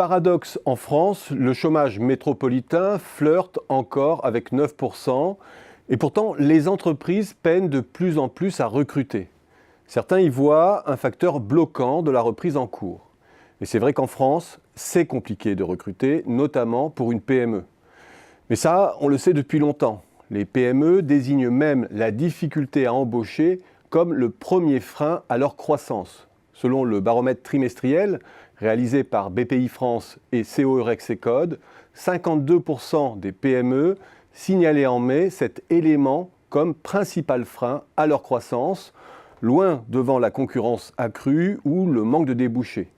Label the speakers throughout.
Speaker 1: Paradoxe en France, le chômage métropolitain flirte encore avec 9%, et pourtant les entreprises peinent de plus en plus à recruter. Certains y voient un facteur bloquant de la reprise en cours. Et c'est vrai qu'en France, c'est compliqué de recruter, notamment pour une PME. Mais ça, on le sait depuis longtemps. Les PME désignent même la difficulté à embaucher comme le premier frein à leur croissance. Selon le baromètre trimestriel réalisé par BPI France et CO-Eurexecode, 52% des PME signalaient en mai cet élément comme principal frein à leur croissance, loin devant la concurrence accrue ou le manque de débouchés.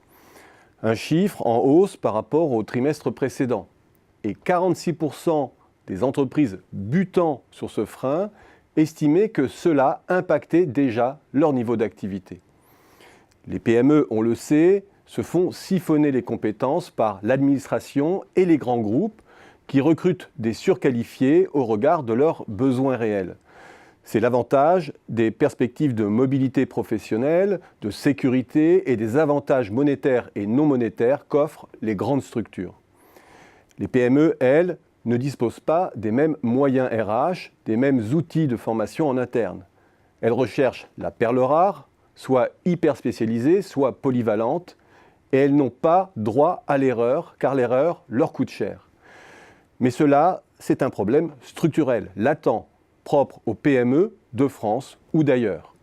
Speaker 1: Un chiffre en hausse par rapport au trimestre précédent. Et 46% des entreprises butant sur ce frein estimaient que cela impactait déjà leur niveau d'activité. Les PME, on le sait, se font siphonner les compétences par l'administration et les grands groupes qui recrutent des surqualifiés au regard de leurs besoins réels. C'est l'avantage des perspectives de mobilité professionnelle, de sécurité et des avantages monétaires et non monétaires qu'offrent les grandes structures. Les PME, elles, ne disposent pas des mêmes moyens RH, des mêmes outils de formation en interne. Elles recherchent la perle rare, soit hyper spécialisée, soit polyvalente, et elles n'ont pas droit à l'erreur, car l'erreur leur coûte cher. Mais cela, c'est un problème structurel, latent, propre aux PME de France ou d'ailleurs.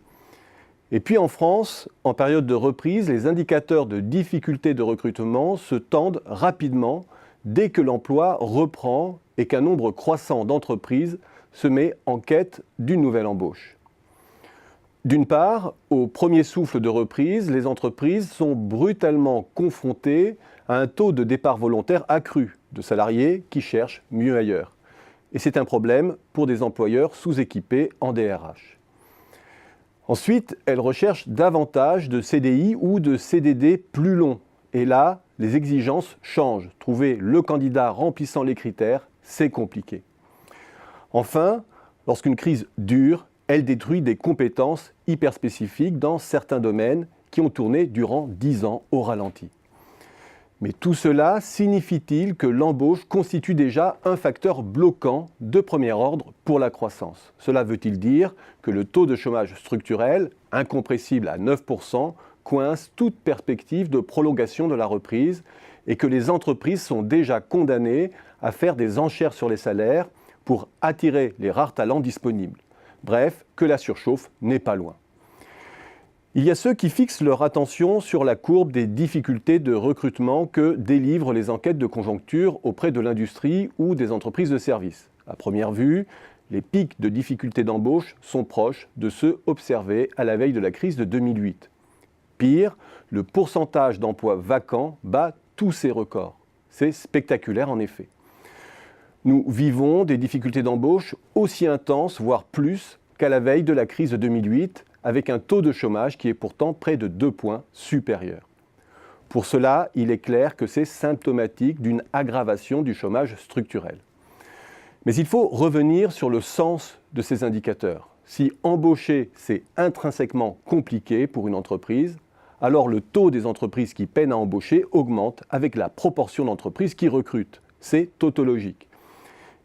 Speaker 1: Et puis en France, en période de reprise, les indicateurs de difficulté de recrutement se tendent rapidement dès que l'emploi reprend et qu'un nombre croissant d'entreprises se met en quête d'une nouvelle embauche. D'une part, au premier souffle de reprise, les entreprises sont brutalement confrontées à un taux de départ volontaire accru de salariés qui cherchent mieux ailleurs. Et c'est un problème pour des employeurs sous-équipés en DRH. Ensuite, elles recherchent davantage de CDI ou de CDD plus longs. Et là, les exigences changent. Trouver le candidat remplissant les critères, c'est compliqué. Enfin, lorsqu'une crise dure, elle détruit des compétences hyper spécifiques dans certains domaines qui ont tourné durant 10 ans au ralenti. Mais tout cela signifie-t-il que l'embauche constitue déjà un facteur bloquant de premier ordre pour la croissance? Cela veut-il dire que le taux de chômage structurel, incompressible à 9%, coince toute perspective de prolongation de la reprise et que les entreprises sont déjà condamnées à faire des enchères sur les salaires pour attirer les rares talents disponibles? Bref, que la surchauffe n'est pas loin. Il y a ceux qui fixent leur attention sur la courbe des difficultés de recrutement que délivrent les enquêtes de conjoncture auprès de l'industrie ou des entreprises de services. À première vue, les pics de difficultés d'embauche sont proches de ceux observés à la veille de la crise de 2008. Pire, le pourcentage d'emplois vacants bat tous ces records. C'est spectaculaire en effet. Nous vivons des difficultés d'embauche aussi intenses, voire plus, qu'à la veille de la crise de 2008, avec un taux de chômage qui est pourtant près de 2 points supérieur. Pour cela, il est clair que c'est symptomatique d'une aggravation du chômage structurel. Mais il faut revenir sur le sens de ces indicateurs. Si embaucher, c'est intrinsèquement compliqué pour une entreprise, alors le taux des entreprises qui peinent à embaucher augmente avec la proportion d'entreprises qui recrutent. C'est tautologique.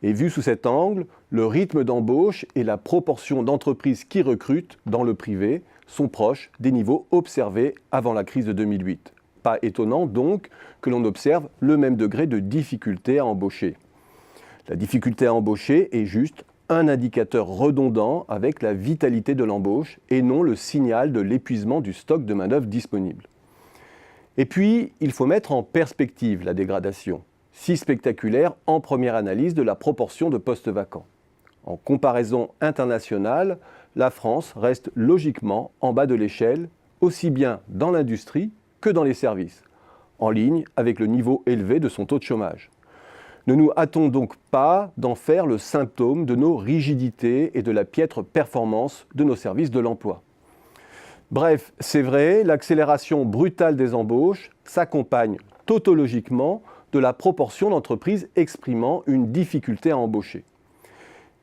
Speaker 1: Et vu sous cet angle, le rythme d'embauche et la proportion d'entreprises qui recrutent dans le privé sont proches des niveaux observés avant la crise de 2008. Pas étonnant donc que l'on observe le même degré de difficulté à embaucher. La difficulté à embaucher est juste un indicateur redondant avec la vitalité de l'embauche et non le signal de l'épuisement du stock de main-d'œuvre disponible. Et puis, il faut mettre en perspective la dégradation, si spectaculaire en première analyse de la proportion de postes vacants. En comparaison internationale, la France reste logiquement en bas de l'échelle, aussi bien dans l'industrie que dans les services, en ligne avec le niveau élevé de son taux de chômage. Ne nous hâtons donc pas d'en faire le symptôme de nos rigidités et de la piètre performance de nos services de l'emploi. Bref, c'est vrai, l'accélération brutale des embauches s'accompagne tautologiquement de la proportion d'entreprises exprimant une difficulté à embaucher.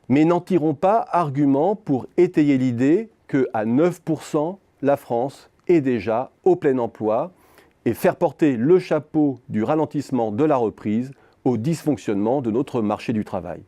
Speaker 1: Mais n'en tirons pas argument pour étayer l'idée qu'à 9%, la France est déjà au plein emploi et faire porter le chapeau du ralentissement de la reprise au dysfonctionnement de notre marché du travail.